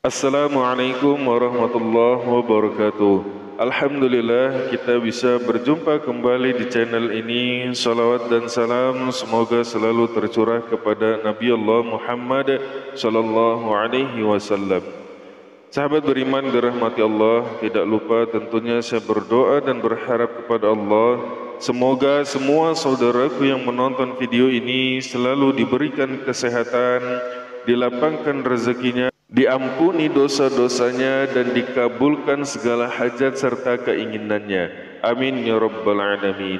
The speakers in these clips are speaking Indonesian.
Assalamualaikum warahmatullahi wabarakatuh. Alhamdulillah kita bisa berjumpa kembali di channel ini. Salawat dan salam semoga selalu tercurah kepada Nabi Allah Muhammad sallallahu alaihi wasallam. Sahabat beriman dirahmati Allah, tidak lupa tentunya saya berdoa dan berharap kepada Allah, semoga semua saudaraku yang menonton video ini selalu diberikan kesehatan, dilapangkan rezekinya, diampuni dosa-dosanya, dan dikabulkan segala hajat serta keinginannya. Amin ya rabbal alamin.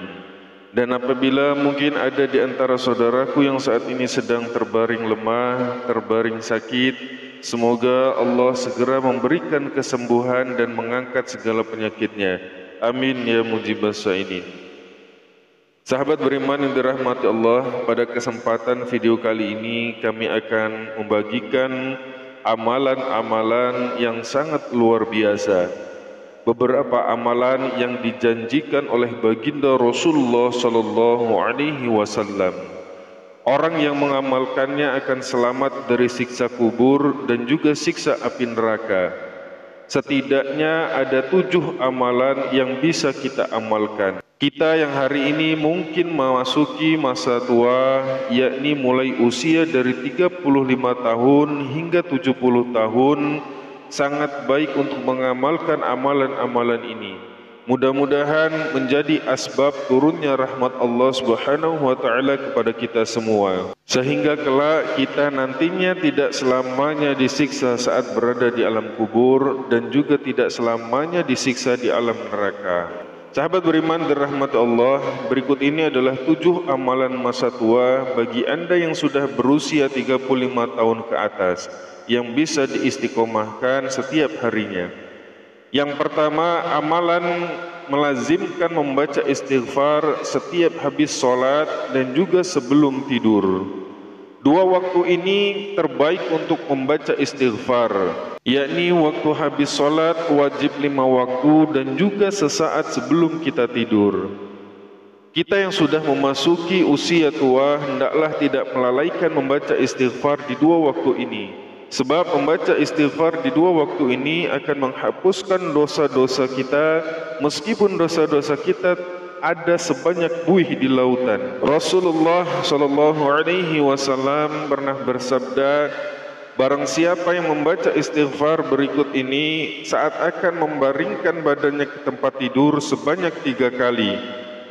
Dan apabila mungkin ada di antara saudaraku yang saat ini sedang terbaring lemah, terbaring sakit, semoga Allah segera memberikan kesembuhan dan mengangkat segala penyakitnya. Amin ya mujibas sa'inin. Sahabat beriman yang dirahmati Allah, pada kesempatan video kali ini kami akan membagikan amalan-amalan yang sangat luar biasa. Beberapa amalan yang dijanjikan oleh baginda Rasulullah sallallahu alaihi wasallam. Orang yang mengamalkannya akan selamat dari siksa kubur dan juga siksa api neraka. Setidaknya ada 7 amalan yang bisa kita amalkan. Kita yang hari ini mungkin memasuki masa tua, yakni mulai usia dari 35 tahun hingga 70 tahun, sangat baik untuk mengamalkan amalan-amalan ini. Mudah-mudahan menjadi asbab turunnya rahmat Allah Subhanahu wa taala kepada kita semua, sehingga kelak kita nantinya tidak selamanya disiksa saat berada di alam kubur dan juga tidak selamanya disiksa di alam neraka. Sahabat beriman dirahmati Allah, berikut ini adalah 7 amalan masa tua bagi Anda yang sudah berusia 35 tahun ke atas, yang bisa diistiqomahkan setiap harinya. Yang pertama, amalan melazimkan membaca istighfar setiap habis sholat dan juga sebelum tidur. 2 waktu ini terbaik untuk membaca istighfar, yakni waktu habis sholat wajib 5 waktu dan juga sesaat sebelum kita tidur. Kita yang sudah memasuki usia tua hendaklah tidak melalaikan membaca istighfar di 2 waktu ini. Sebab membaca istighfar di 2 waktu ini akan menghapuskan dosa-dosa kita, meskipun dosa-dosa kita ada sebanyak buih di lautan. Rasulullah sallallahu alaihi wasallam pernah bersabda, barang siapa yang membaca istighfar berikut ini saat akan membaringkan badannya ke tempat tidur sebanyak 3 kali.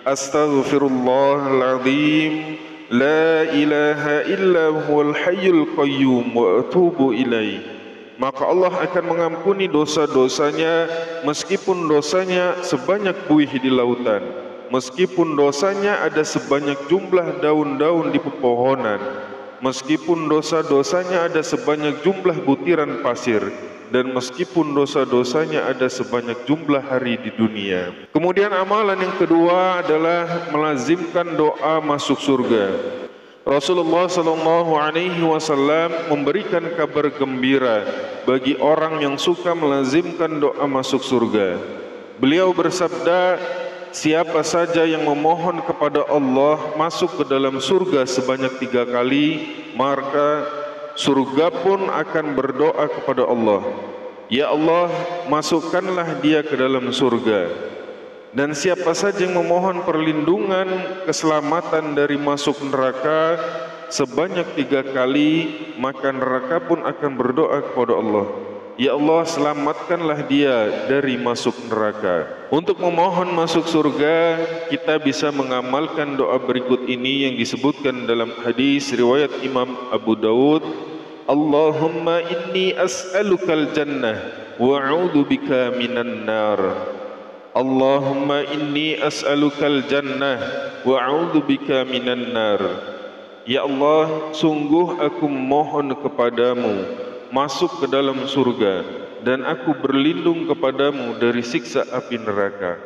Astaghfirullahaladzim, la ilaha illa huwal hayyul qayyum wa atubu ilaih. Maka Allah akan mengampuni dosa-dosanya meskipun dosanya sebanyak buih di lautan, meskipun dosanya ada sebanyak jumlah daun-daun di pepohonan, meskipun dosa-dosanya ada sebanyak jumlah butiran pasir, dan meskipun dosa-dosanya ada sebanyak jumlah hari di dunia. Kemudian amalan yang kedua adalah melazimkan doa masuk surga. Rasulullah sallallahu alaihi wasallam memberikan kabar gembira bagi orang yang suka melazimkan doa masuk surga. Beliau bersabda, siapa saja yang memohon kepada Allah masuk ke dalam surga sebanyak 3 kali, maka surga pun akan berdoa kepada Allah, ya Allah, masukkanlah dia ke dalam surga. Dan siapa saja yang memohon perlindungan keselamatan dari masuk neraka sebanyak 3 kali, maka neraka pun akan berdoa kepada Allah, ya Allah, selamatkanlah dia dari masuk neraka. Untuk memohon masuk surga, kita bisa mengamalkan doa berikut ini yang disebutkan dalam hadis riwayat Imam Abu Dawud. Allahumma inni as'alukal jannah wa a'udzubika minan nar. Allahumma inni as'alukal jannah wa a'udzubika minan nar. Ya Allah, sungguh aku mohon kepadamu masuk ke dalam surga, dan aku berlindung kepadamu dari siksa api neraka.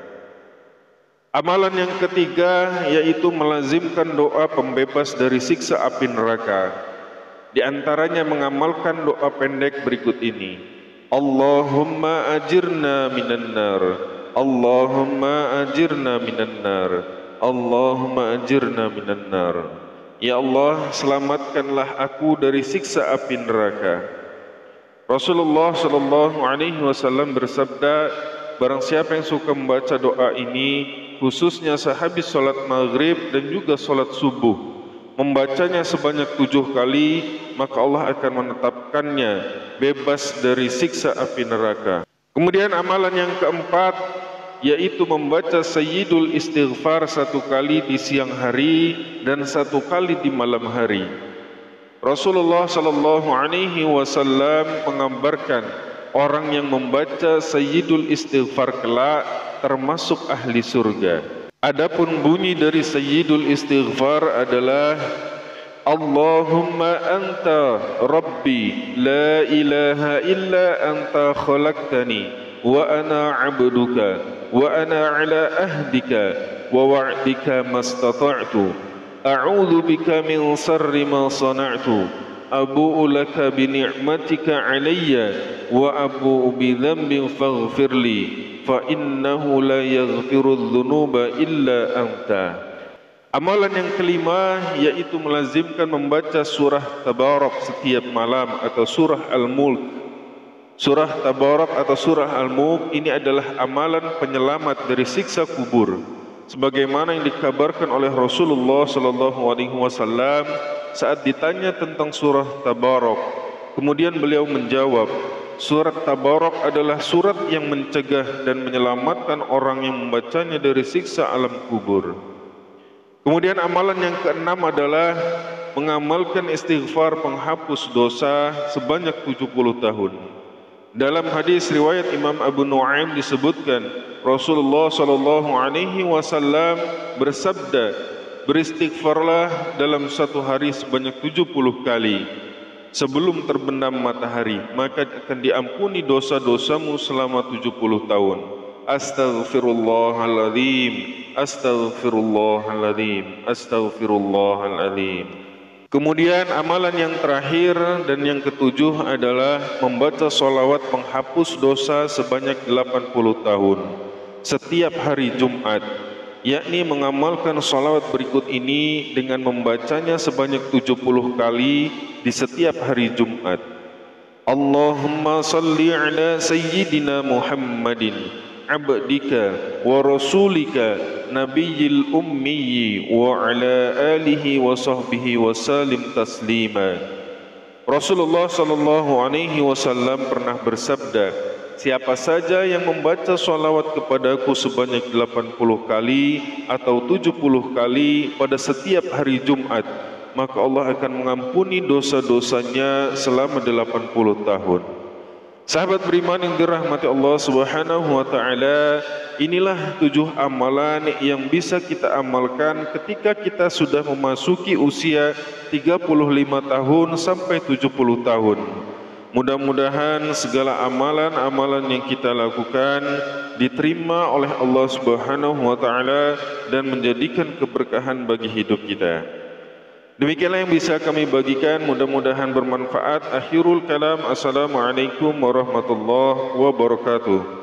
Amalan yang ketiga yaitu melazimkan doa pembebas dari siksa api neraka. Di antaranya mengamalkan doa pendek berikut ini. Allahumma ajirna minan nar. Allahumma ajirna minan nar. Allahumma ajirna minan nar. Ya Allah, selamatkanlah aku dari siksa api neraka. Rasulullah Shallallahu Alaihi Wasallam bersabda, barang siapa yang suka membaca doa ini, khususnya sehabis sholat maghrib dan juga sholat subuh, membacanya sebanyak 7 kali, maka Allah akan menetapkannya bebas dari siksa api neraka. Kemudian amalan yang keempat, yaitu membaca Sayyidul Istighfar 1 kali di siang hari dan 1 kali di malam hari. Rasulullah Shallallahu Alaihi Wasallam mengabarkan orang yang membaca Sayyidul Istighfar kelak termasuk ahli surga. Adapun bunyi dari Sayyidul Istighfar adalah Allahumma anta Rabbi la ilaha illa anta khalaqtani wa ana abduka wa ana ala ahdika wa wa'dika mastata'tu a'udzu bika min sarri ma sana'tu abu'u laka bi ni'matika 'alayya wa abu'u bi dhanbin faghfirli fa innahu la yaghfiru dzunuba illa anta. Amalan yang kelima yaitu melazimkan membaca surah Tabarak setiap malam atau surah Al-Mulk. Surah Tabarak atau surah Al-Mulk ini adalah amalan penyelamat dari siksa kubur, sebagaimana yang dikabarkan oleh Rasulullah Sallallahu Alaihi Wasallam saat ditanya tentang surah Tabarak. Kemudian beliau menjawab, surat Tabarak adalah surat yang mencegah dan menyelamatkan orang yang membacanya dari siksa alam kubur. Kemudian amalan yang keenam adalah mengamalkan istighfar penghapus dosa sebanyak 70 tahun. Dalam hadis riwayat Imam Abu Nuaim disebutkan Rasulullah Shallallahu Alaihi Wasallam bersabda, beristighfarlah dalam 1 hari sebanyak 70 kali sebelum terbenam matahari, maka akan diampuni dosa-dosamu selama 70 tahun. Astaghfirullahaladzim, astaghfirullahaladzim, astaghfirullahaladzim. Kemudian amalan yang terakhir dan yang ketujuh adalah membaca sholawat penghapus dosa sebanyak 80 tahun setiap hari Jumat, yakni mengamalkan sholawat berikut ini dengan membacanya sebanyak 70 kali di setiap hari Jumat. Allahumma salli ala sayyidina Muhammadin abdika wa rasulika nabiyil ummi wa ala alihi wa sahbihi wa salim taslima. Rasulullah Sallallahu Alaihi Wasallam pernah bersabda, siapa saja yang membaca sholawat kepadaku sebanyak 80 kali atau 70 kali pada setiap hari Jumat, maka Allah akan mengampuni dosa-dosanya selama 80 tahun. Sahabat beriman yang dirahmati Allah Subhanahu wa taala, inilah 7 amalan yang bisa kita amalkan ketika kita sudah memasuki usia 35 tahun sampai 70 tahun. Mudah-mudahan segala amalan-amalan yang kita lakukan diterima oleh Allah Subhanahu wa taala dan menjadikan keberkahan bagi hidup kita. Demikianlah yang bisa kami bagikan, mudah-mudahan bermanfaat. Akhirul kalam, assalamualaikum warahmatullahi wabarakatuh.